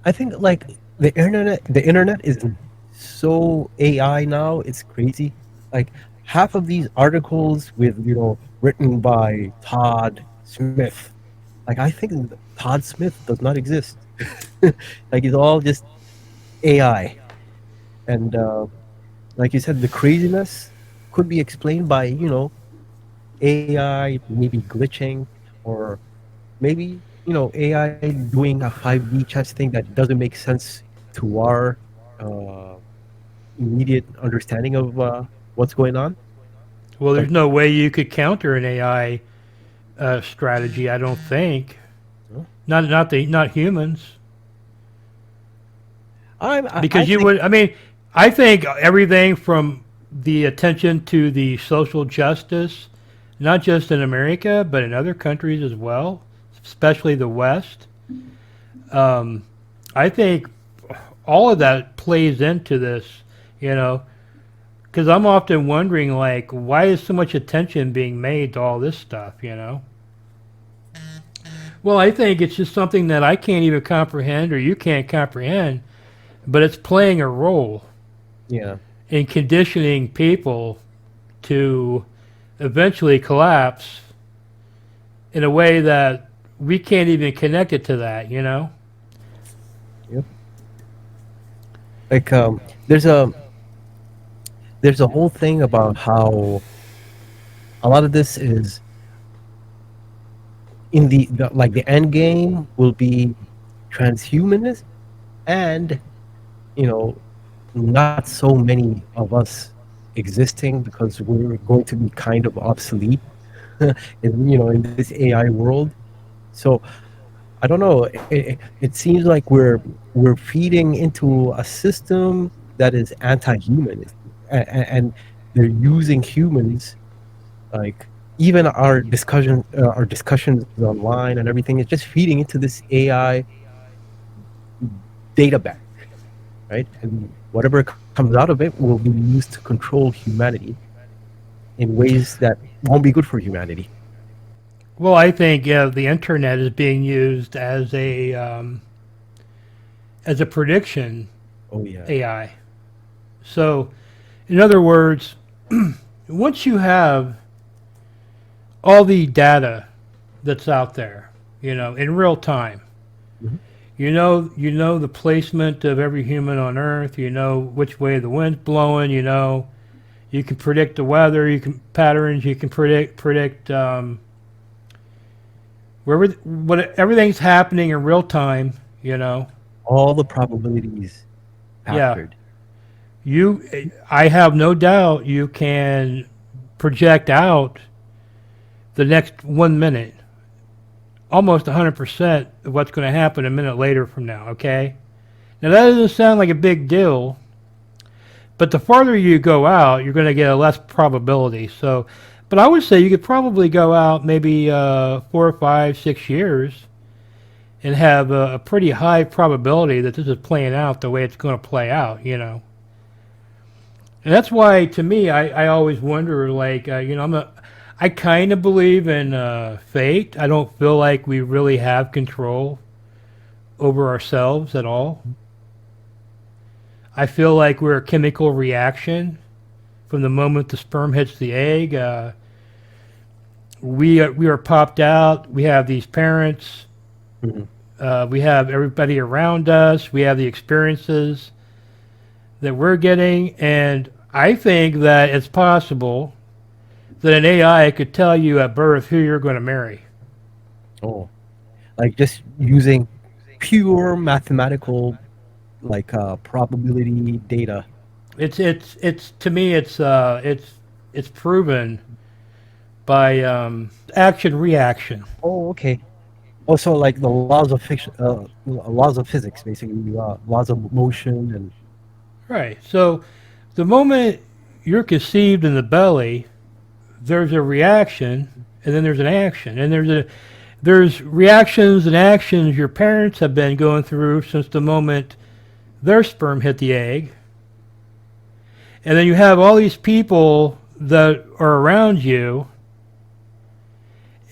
I think like the internet is so AI now, it's crazy. Like half of these articles with, written by Todd Smith. Like I think Todd Smith does not exist. Like it's all just AI. And like you said, the craziness could be explained by, AI maybe glitching, or maybe, AI doing a 5D chess thing that doesn't make sense to our uh, immediate understanding of what's going on. Well, there's Like, no way you could counter an AI strategy. I don't think. huh? Not humans, I because you think, would. I mean, I think everything from the attention to the social justice, not just in America but in other countries as well, especially the West. Um, I think all of that plays into this. You know, because I'm often wondering, like, why is so much attention being made to all this stuff? You know. Well, I think it's just something that I can't even comprehend or you can't comprehend, but it's playing a role yeah, in conditioning people to eventually collapse in a way that we can't even connect it to that, you know? yeah. Like, there's a whole thing about how a lot of this is in like the end game will be transhumanism, and you know not so many of us existing because we're going to be kind of obsolete in this AI world. So I don't know. It seems like we're feeding into a system that is anti-human, and they're using humans, like even our discussions online and everything is just feeding into this AI data bank, right? And whatever comes out of it will be used to control humanity in ways that won't be good for humanity. Well, I think the internet is being used as a prediction Oh yeah. AI. So, in other words, once you have all the data that's out there, you know, in real time, Mhm. you know the placement of every human on Earth. You know which way the wind's blowing. You know you can predict the weather. You can patterns. You can predict where what everything's happening in real time. You know, All the probabilities yeah. factored. I have no doubt you can project out the next 1 minute, almost 100% of what's going to happen a minute later from now. Okay. Now that doesn't sound like a big deal, but the farther you go out, you're going to get a less probability. So, but I would say you could probably go out maybe 4 or 5, 6 years and have a pretty high probability that this is playing out the way it's going to play out. You know, and that's why to me, I always wonder, like, I kind of believe in fate. I don't feel like we really have control over ourselves at all. I feel like we're a chemical reaction from the moment the sperm hits the egg. We are popped out. We have these parents. Mhm. We have everybody around us. We have the experiences that we're getting, and I think that it's possible that an AI could tell you at birth who you're going to marry. Oh, like just using pure mathematical, like probability data. It's to me it's proven by action reaction. Oh, okay. Also, like the laws of fiction, laws of physics, basically, laws of motion, and Right. So the moment you're conceived in the belly, there's a reaction and then there's an action. And there's reactions and actions your parents have been going through since the moment their sperm hit the egg. And then you have all these people that are around you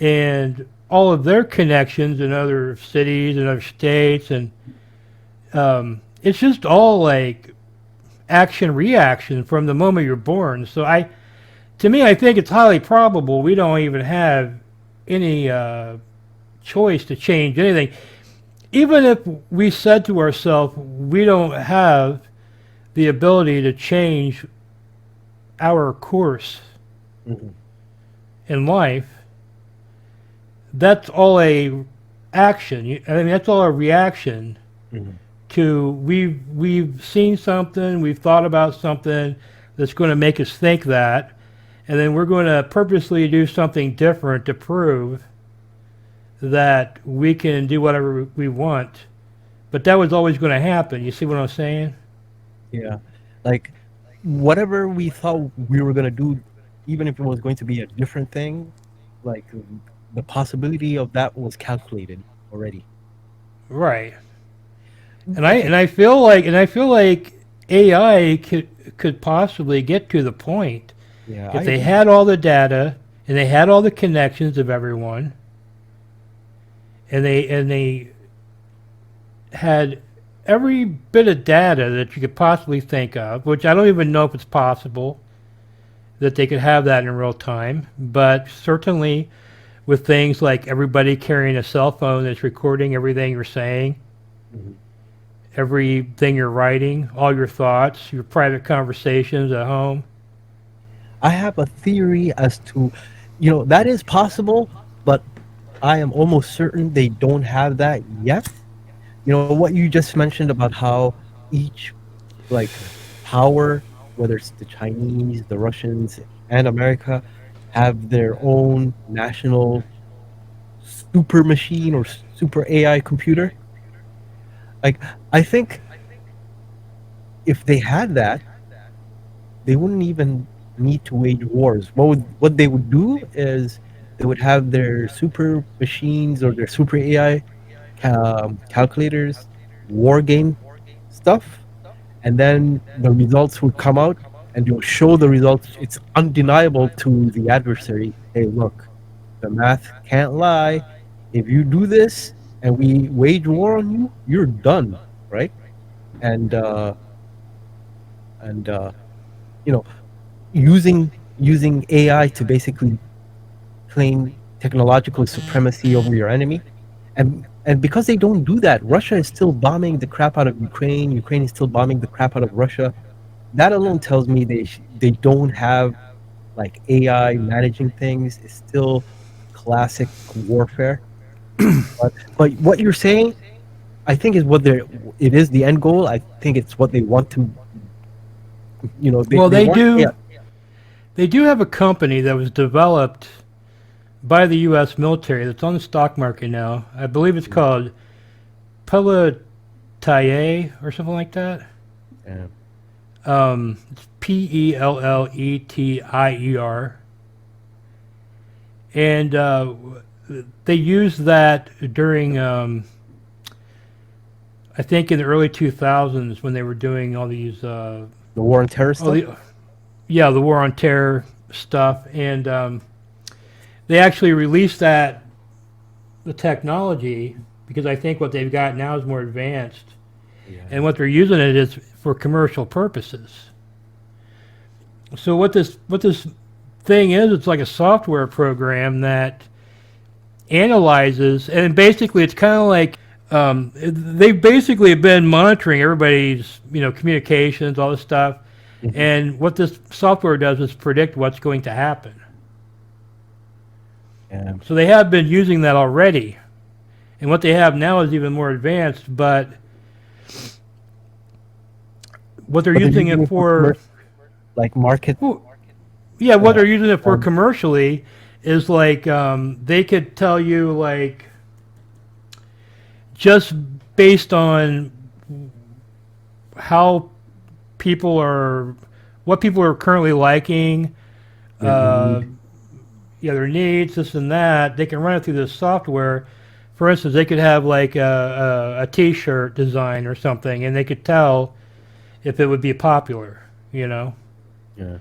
and all of their connections in other cities and other states, and it's just all like action reaction from the moment you're born. So to me, I think it's highly probable we don't even have any choice to change anything. Even if we said to ourselves, we don't have the ability to change our course Hmm. in life, that's all a action. I mean, that's all a reaction Hmm. to we've seen something, we've thought about something that's going to make us think that, and then we're going to purposely do something different to prove that we can do whatever we want. But that was always going to happen. You see what I'm saying? Yeah, like whatever we thought we were gonna do, even if it was going to be a different thing, like the possibility of that was calculated already. Right. Okay. And I feel like AI could possibly get to the point Yeah, I if they agree. had all the data and they had all the connections of everyone and they had every bit of data that you could possibly think of, which I don't even know if it's possible that they could have that in real time, but certainly with things like everybody carrying a cell phone that's recording everything you're saying, Mhm. everything you're writing, all your thoughts, your private conversations at home. I have a theory as to, that is possible, but I am almost certain they don't have that yet. What you just mentioned about how each like power, whether it's the Chinese, the Russians, and America, have their own national super machine or super AI computer. Like, I think if they had that, they wouldn't even need to wage wars. What they would do is they would have their super machines or their super AI calculators, war game stuff, and then the results would come out and they would show the results. It's undeniable to the adversary. Hey, look, the math can't lie. If you do this and we wage war on you, you're done, right? And and you know, using AI to basically claim technological supremacy over your enemy. And because they don't do that, Russia is still bombing the crap out of Ukraine. Ukraine is still bombing the crap out of Russia. That alone tells me they don't have like AI managing things. It's still classic warfare. But what you're saying, I think is what they're. It is the end goal. I think it's what they want to. Well, They want. Yeah. they do have a company that was developed by the U.S. military that's on the stock market now. I believe it's called Pelletier or something like that. Yeah. It's Pelletier, and they used that during I think in the early 2000s when they were doing all these The war on terror all stuff. the the war on terror stuff, and they actually released that the technology because I think what they've got now is more advanced, and Yeah. what they're using it is for commercial purposes. So what this thing is, it's like a software program that analyzes, and basically it's kind of like they've basically been monitoring everybody's communications, all this stuff, Mhm. and what this software does is predict what's going to happen. Yeah. So they have been using that already, and what they have now is even more advanced. But what they're But they're using using it it for for, commercial, like market. well, yeah, what Uh, they're using it for um, commercially is like they could tell you like just based on how people are, what people are currently liking, their uh, need. their needs, this and that. They can run it through this software. For instance, they could have like a T-shirt design or something, and they could tell if it would be popular. You know. Yeah.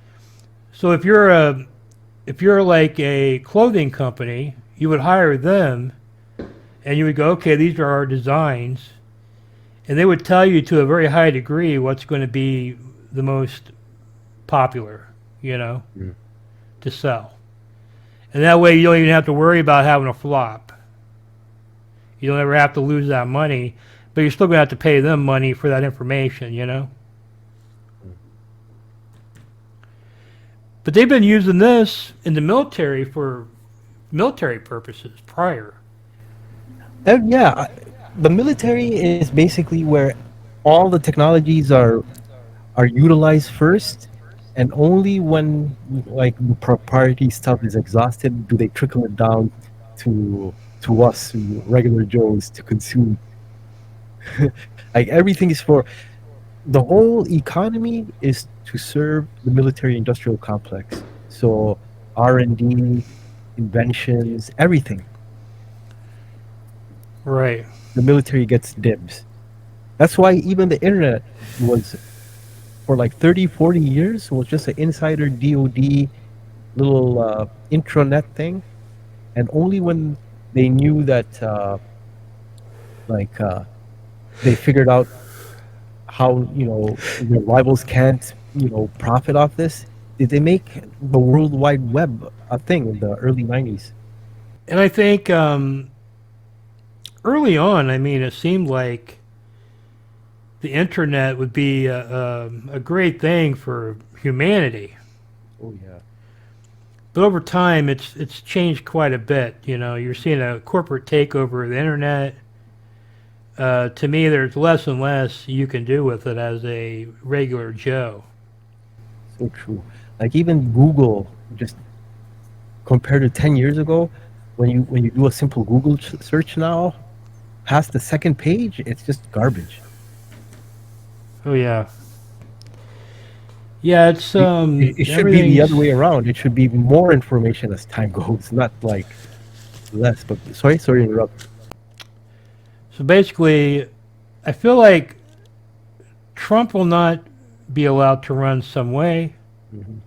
So if you're like a clothing company, You would hire them, and you would go, okay, these are our designs, and they would tell you to a very high degree what's going to be the most popular, you know, Mm. to sell. And that way you don't even have to worry about having a flop. You don't ever have to lose that money, but you're still going to have to pay them money for that information, you know? Mm. But they've been using this in the military for military purposes prior. Yeah, the military is basically where all the technologies are utilized first, and only when like the proprietary stuff is exhausted do they trickle it down to us, to regular Joes, to consume. Like everything is for the whole economy is to serve the military industrial complex. So R&D, inventions, everything. Right. The military gets dibs. That's why even the internet was for like 30, 40 years was just an insider DoD little intranet thing, and only when they knew that like they figured out how their rivals can't profit off this, did they make the World Wide Web a thing in the early 90s. And I think early on, I mean, it seemed like the internet would be a great thing for humanity. Oh yeah. But over time, it's changed quite a bit. You know, you're seeing a corporate takeover of the internet. To me, there's less and less you can do with it as a regular Joe. So true. Like even Google, just compared to 10 years ago, when you do a simple Google search now, past the second page, it's just garbage. Oh yeah, yeah. It's It should be the other everything's way around. It should be more information as time goes, not like less. But sorry to interrupt. so basically. I feel like Trump will not be allowed to run some way. Hmm.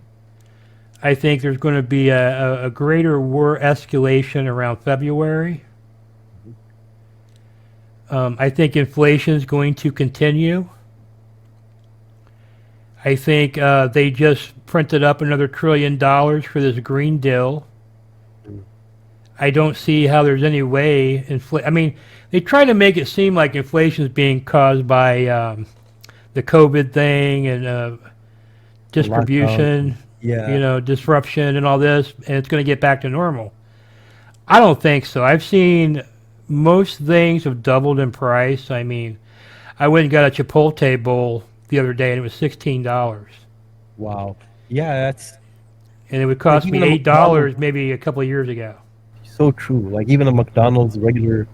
I think there's going to be a greater war escalation around February. I think inflation is going to continue. I think they just printed up another $1 trillion for this Green Deal. I don't see how there's any way I mean, they try to make it seem like inflation is being caused by the COVID thing and The lockdowns. distribution, Yeah. disruption and all this, and it's going to get back to normal. I don't think so. I've seen most things have doubled in price. I mean, I went and got a Chipotle bowl the other day, and it was $16, Wow. Yeah, that's and it would like cost even me a McDonald's. $8 maybe a couple of years ago. So true. Like even a McDonald's regular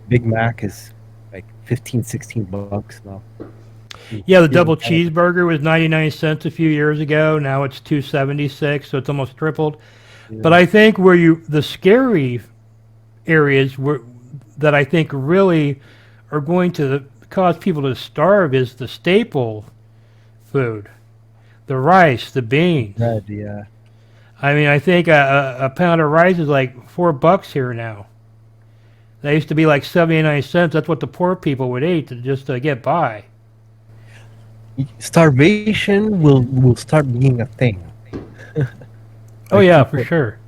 Big Mac is like 15, $16 now. Yeah, the Here in double Canada. cheeseburger was 99 cents a few years ago. Now it's 2.76, so it's almost tripled. But Yeah. I think where the scary areas where that I think really are going to cause people to starve is the staple food, the rice, the beans. Bread, yeah. I mean, I think a pound of rice is like $4 here now. That used to be like 79 cents. That's what the poor people would eat to just get by. Starvation will start being a thing. Oh Like yeah, for people, sure.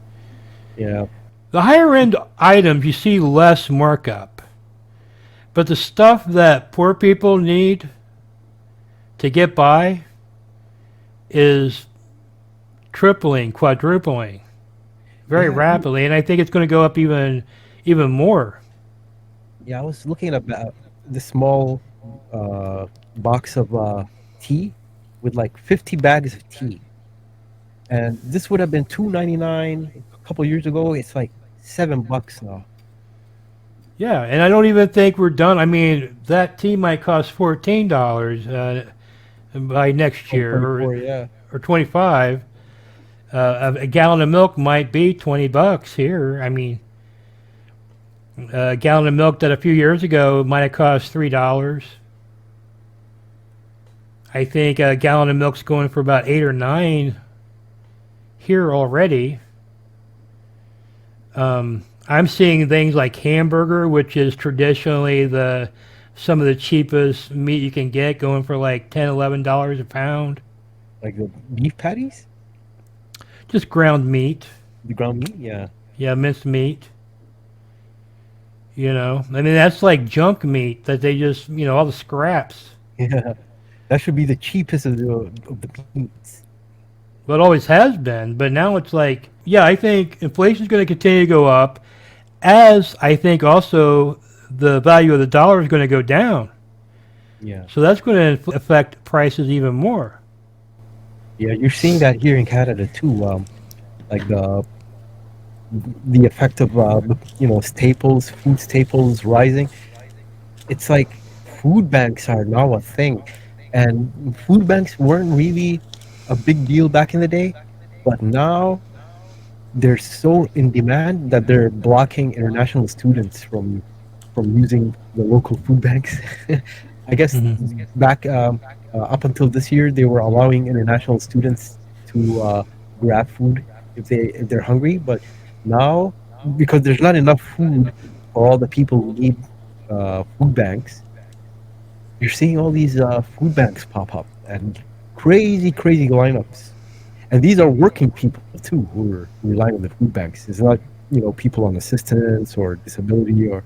yeah. The higher end items you see less markup, but the stuff that poor people need to get by is tripling, quadrupling very Yeah, rapidly, and I think it's going to go up even more. yeah. I was looking at the small box of tea with like 50 bags of tea, and this would have been 2.99 a couple years ago. It's like $7 now. Yeah, and I don't even think we're done. I mean, that tea might cost $14 by next Oh, year, 24, yeah. or 25. A gallon of milk might be $20 here. I mean, a gallon of milk that a few years ago might have cost $3. I think a gallon of milk's going for about 8 or 9 here already. I'm seeing things like hamburger, which is traditionally the some of the cheapest meat you can get, going for like $10, $11 a pound. Like the beef patties, Just ground meat. the ground meat. Yeah, Yeah, minced meat. You know, I mean that's like junk meat that they just all the scraps. yeah. That should be the cheapest of the meats. Well, it always has been, but now it's like, yeah, I think inflation's going to continue to go up, as I think also the value of the dollar is going to go down. Yeah, So that's going to affect prices even more. yeah. You're seeing that here in Canada too. Like the effect of staples, food staples rising. It's like food banks are now a thing, and food banks weren't really a big deal back in the day, but now they're so in demand that they're blocking international students from using the local food banks. I guess Hmm. back up until this year, they were allowing international students to grab food if they're hungry, but now because there's not enough food for all the people who need food banks, you're seeing all these food banks pop up and crazy lineups. And these are working people too who are relying on the food banks. It's not people on assistance or disability or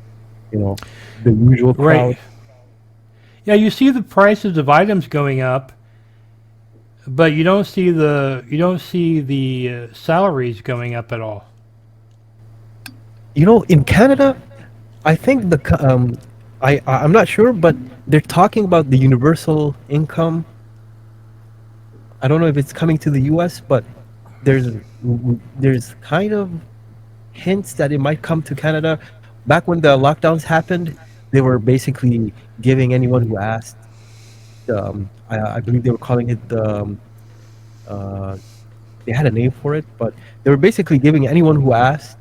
you know the usual Right. crowd. Yeah, you see the prices of items going up, but you don't see the salaries going up at all. In Canada, I think I'm not sure, but they're talking about the universal income. I don't know if it's coming to the U.S., but there's there's kind of hints that it might come to Canada. Back when the lockdowns happened, they were basically giving anyone who asked. I believe they were calling it uh, they had a name for it, but they were basically giving anyone who asked.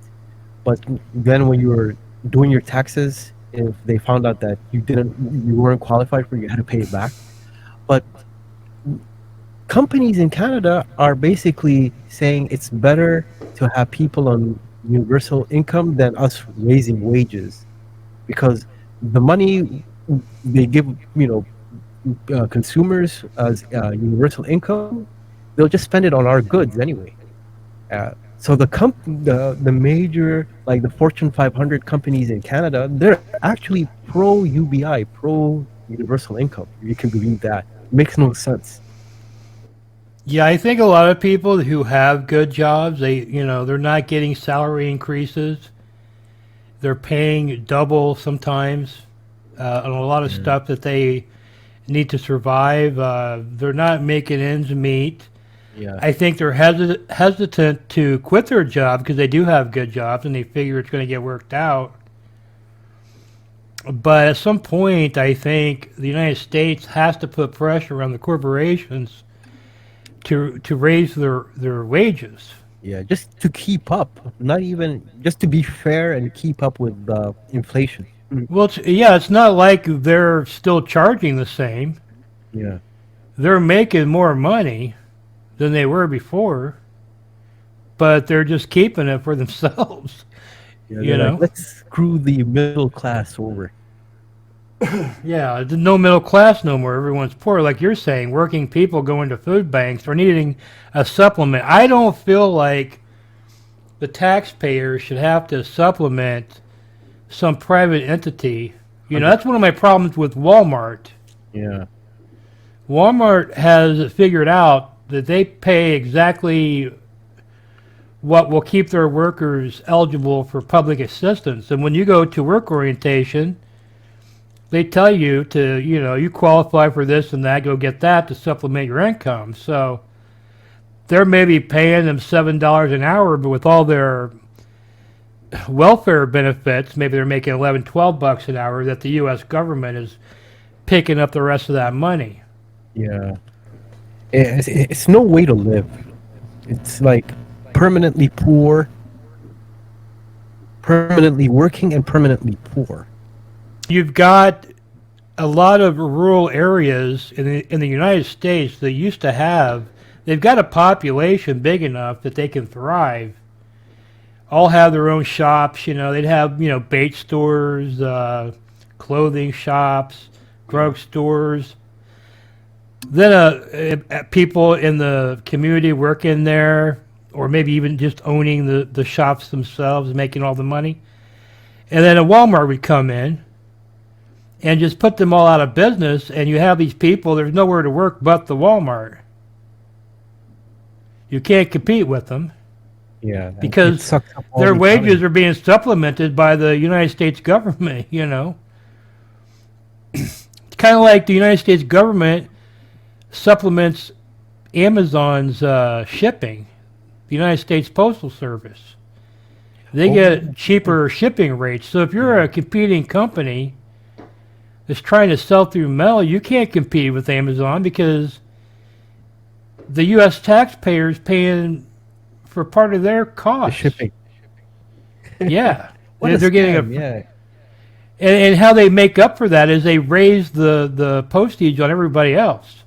But then when you were doing your taxes, if they found out that you weren't qualified for, it, you had to pay it back. But companies in Canada are basically saying it's better to have people on universal income than us raising wages because the money they give, consumers as universal income, they'll just spend it on our goods anyway. So the major like the Fortune 500 companies in Canada, they're actually pro UBI, pro universal income. You can believe that. Makes no sense. Yeah, I think a lot of people who have good jobs, they're not getting salary increases. They're paying double sometimes on a lot of Yeah. stuff that they need to survive. They're not making ends meet. Yeah. I think they're hesitant to quit their job because they do have good jobs and they figure it's going to get worked out. But at some point, I think the United States has to put pressure on the corporations to raise their wages. Yeah, just to keep up, not even just to be fair and keep up with inflation. Mm. Well, it's not like they're still charging the same. Yeah, They're making more money than they were before, but they're just keeping it for themselves. yeah. You They're like, know? let's screw the middle class over. Yeah, there's no middle class no more. Everyone's poor. Like you're saying, working people going to food banks or needing a supplement. I don't feel like the taxpayer should have to supplement some private entity. Hundred. That's one of my problems with Walmart. Yeah, Walmart has figured out that they pay exactly what will keep their workers eligible for public assistance. And when you go to work orientation, they tell you you qualify for this and that, go get that to supplement your income. So they're maybe paying them $7 an hour, but with all their welfare benefits, maybe they're making 11, $12 an hour that the U.S. government is picking up the rest of that money. yeah. It's no way to live. It's like permanently poor, permanently working, and permanently poor. You've got a lot of rural areas in the United States that used to have, they've got a population big enough that they can thrive. all have their own shops. You know, they'd have bait stores, clothing shops, Yeah. drugstores. Then people in the community working there, or maybe even just owning the shops themselves, making all the money. And then a Walmart would come in and just put them all out of business, and you have these people. There's nowhere to work but the Walmart. You can't compete with them Yeah, and it because sucks up all their the wages economy. are being supplemented by the United States government. It's kind of like the United States government supplements Amazon's shipping, the United States Postal Service. They Oh, yeah, get that's right. cheaper shipping rates. So if you're Yeah. a competing company that's trying to sell through mail, you can't compete with Amazon because the U.S. taxpayers paying for part of their The costs. shipping. Yeah, What a they're getting a, scam. Yeah. and how they make up for that is they raise the postage on everybody else.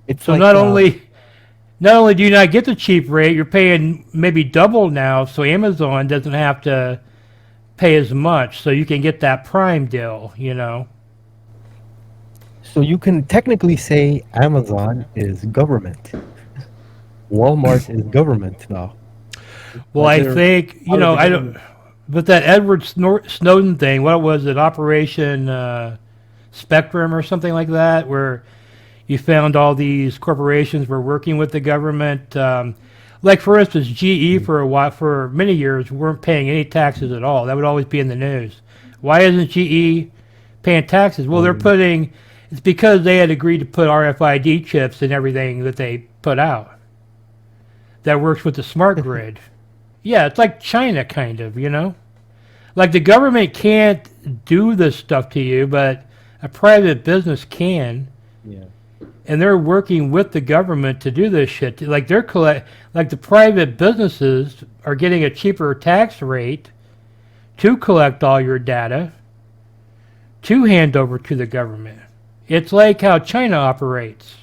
It's So like not only do you not get the cheap rate, you're paying maybe double now, so Amazon doesn't have to pay as much, so you can get that Prime deal. so you can technically say Amazon is government. Walmart is government now. Well, Like I they're think part of the I don't. government. But that Edward Snowden thing, what was it? Operation Spectrum or something like that, where you found all these corporations were working with the government. Like for instance, GE Mm. for a while, for many years, weren't paying any taxes at all. That would always be in the news. Why isn't GE paying taxes? Well, they're Um, putting. It's because they had agreed to put RFID chips in everything that they put out. That works with the smart grid. Yeah, it's like China, kind of. Like the government can't do this stuff to you, but a private business can, yeah. and they're working with the government to do this shit. Like like the private businesses are getting a cheaper tax rate to collect all your data to hand over to the government. It's like how China operates.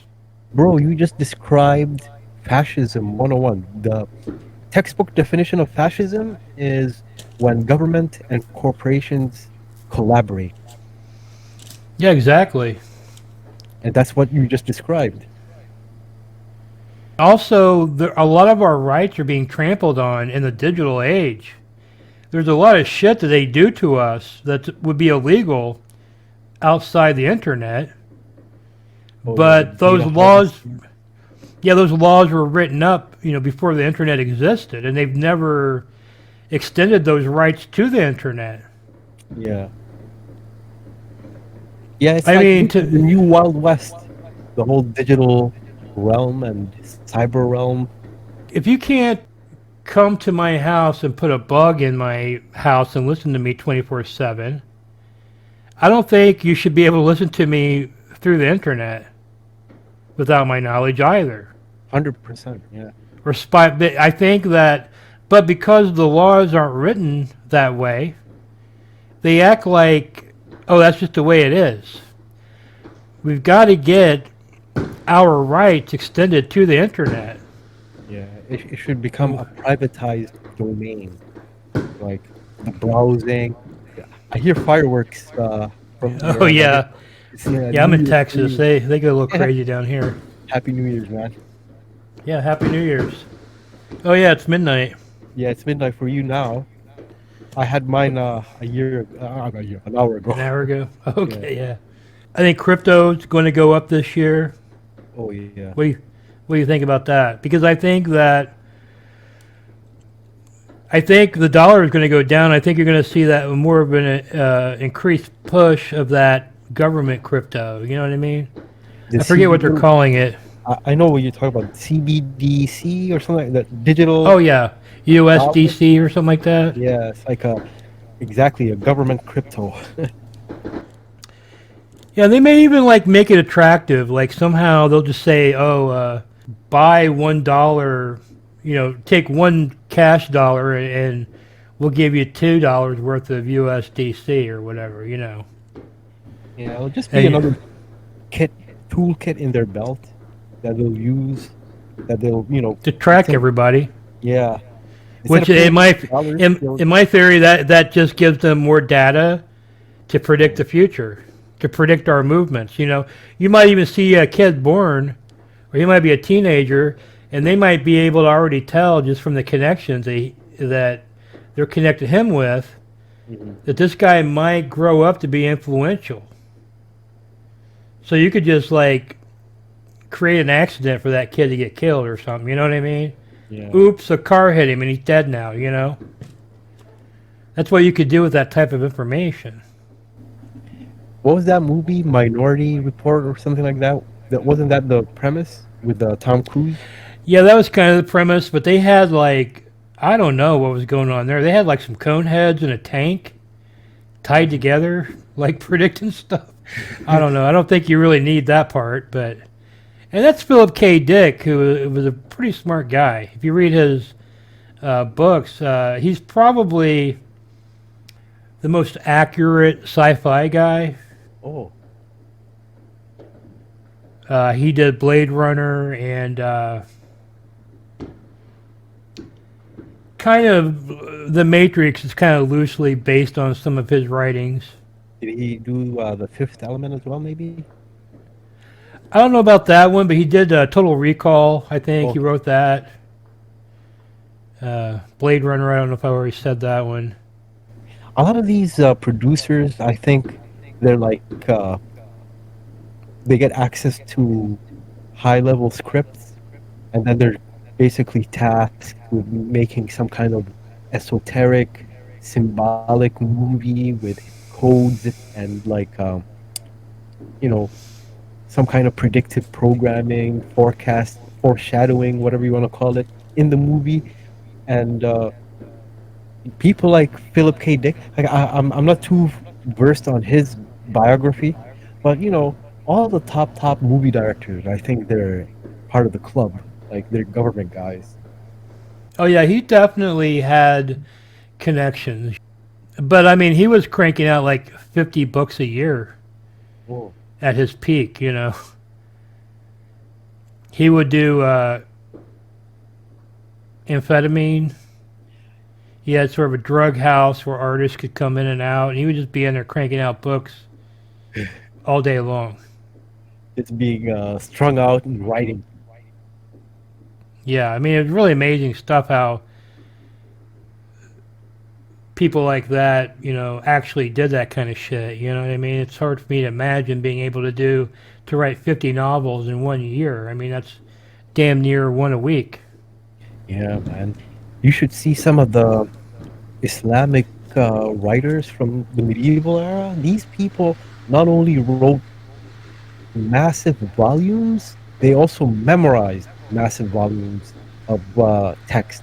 Bro, you just described fascism 101. The textbook definition of fascism is when government and corporations collaborate. Yeah, exactly. And that's what you just described. Also, a lot of our rights are being trampled on in the digital age. There's a lot of shit that they do to us that would be illegal outside the internet, Oh yeah, the but those data laws, harvesting. yeah, those laws were written up, before the internet existed, and they've never extended those rights to the internet. Yeah. Yeah, it's I like mean, this is the new Wild West. The whole digital realm and cyber realm. if you can't come to my house and put a bug in my house and listen to me 24/7, I don't think you should be able to listen to me through the internet without my knowledge either. 100%. Yeah. Or spy. I think that, but because the laws aren't written that way, they act like, oh, that's just the way it is. We've got to get our rights extended to the internet. Yeah. It should become a privatized domain. Like the browsing. Yeah. I hear fireworks from Oh here. Like yeah, it's yeah. I'm New in Year's Texas. Eve. They get a little Yeah. crazy down here. Happy New Year's, man. Yeah, Happy New Year's. Oh yeah, it's midnight. Yeah, it's midnight for you now. I had mine an hour ago. An hour ago. Yeah. Okay, yeah. I think crypto's going to go up this year. Oh yeah. What do you What do you think about that? Because I think the dollar is going to go down. I think you're going to see that more of an increased push of that government crypto. You know what I mean? The I forget what they're CBD. calling it. I know what you're talking about. CBDC or something like that. Digital Oh yeah, dollar. USDC or something like that. Yeah, it's like exactly a government crypto. Yeah, they may even like make it attractive. Like somehow they'll just say, "Oh, buy $1. Take one cash dollar and we'll give you $2 worth of USDC or whatever." Yeah, it'll just be And another kit toolkit in their belt that they'll use. That they'll to track send. everybody. Yeah, Instead Which of paying in my dollars, they'll. in my theory that just gives them more data to predict the future, to predict our movements. You might even see a kid born, or he might be a teenager, and they might be able to already tell just from the connections that they're connected him with Mhm. that this guy might grow up to be influential. So you could just like create an accident for that kid to get killed or something. You know what I mean? Yeah. Oops, a car hit him and he's dead now. That's what you could do with that type of information. What was that movie, Minority Report or something like that? That wasn't that the premise with Tom Cruise? Yeah, that was kind of the premise, but they had like I don't know what was going on there. They had like some cone heads in a tank tied Mhm. together, like predicting stuff. I don't know. I don't think you really need that part, but and that's Philip K. Dick, who was a pretty smart guy. If you read his books, he's probably the most accurate sci-fi guy. Oh, He did Blade Runner and kind of The Matrix is kind of loosely based on some of his writings. did he do The Fifth Element as well? Maybe. I don't know about that one, but he did Total Recall. I think he Okay. wrote that. Blade Runner. I don't know if I already said that one. A lot of these producers, I think, they're like they get access to high-level scripts, and then they're basically tasked with making some kind of esoteric, symbolic movie with codes and like you know some kind of predictive programming, forecast, foreshadowing, whatever you want to call it, in the movie. And people like Philip K. Dick, like I'm not too versed on his biography, but all the top movie directors, I think they're part of the club, like they're government guys. Oh yeah, he definitely had connections. But I mean, he was cranking out like 50 books a year Oh, at his peak. He would do amphetamine. He had sort of a drug house where artists could come in and out, and he would just be in there cranking out books all day long. it's being strung out and writing. Yeah, I mean, it's really amazing stuff how people like that, actually did that kind of shit. You know what I mean? It's hard for me to imagine being able to write 50 novels in 1 year. I mean, that's damn near one a week. Yeah, man. You should see some of the Islamic writers from the medieval era. These people not only wrote massive volumes, they also memorized massive volumes of text.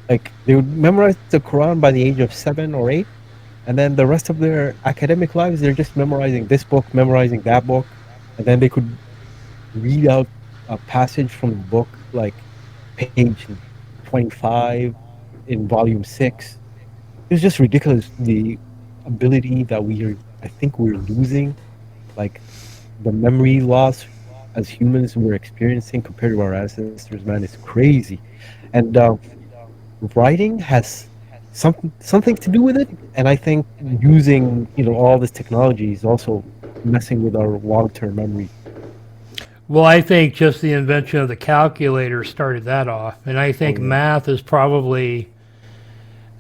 Like they would memorize the Quran by the age of 7 or 8, and then the rest of their academic lives, they're just memorizing this book, memorizing that book, and then they could read out a passage from the book, like page 25 in volume 6. It's just ridiculous the ability that I think we're losing, like the memory loss as humans we're experiencing compared to our ancestors, man, is crazy. And writing has something to do with it. And I think using all this technology is also messing with our long-term memory. Well, I think just the invention of the calculator started that off, and I Oh think yeah, math is probably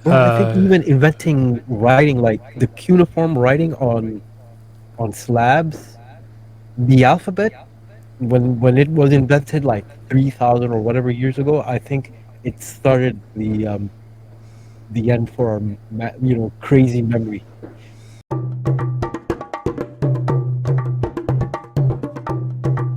bro. I think even inventing writing, like the cuneiform writing on slabs, the alphabet, when it was invented like 3,000 or whatever years ago, I think it started the end for our crazy memory.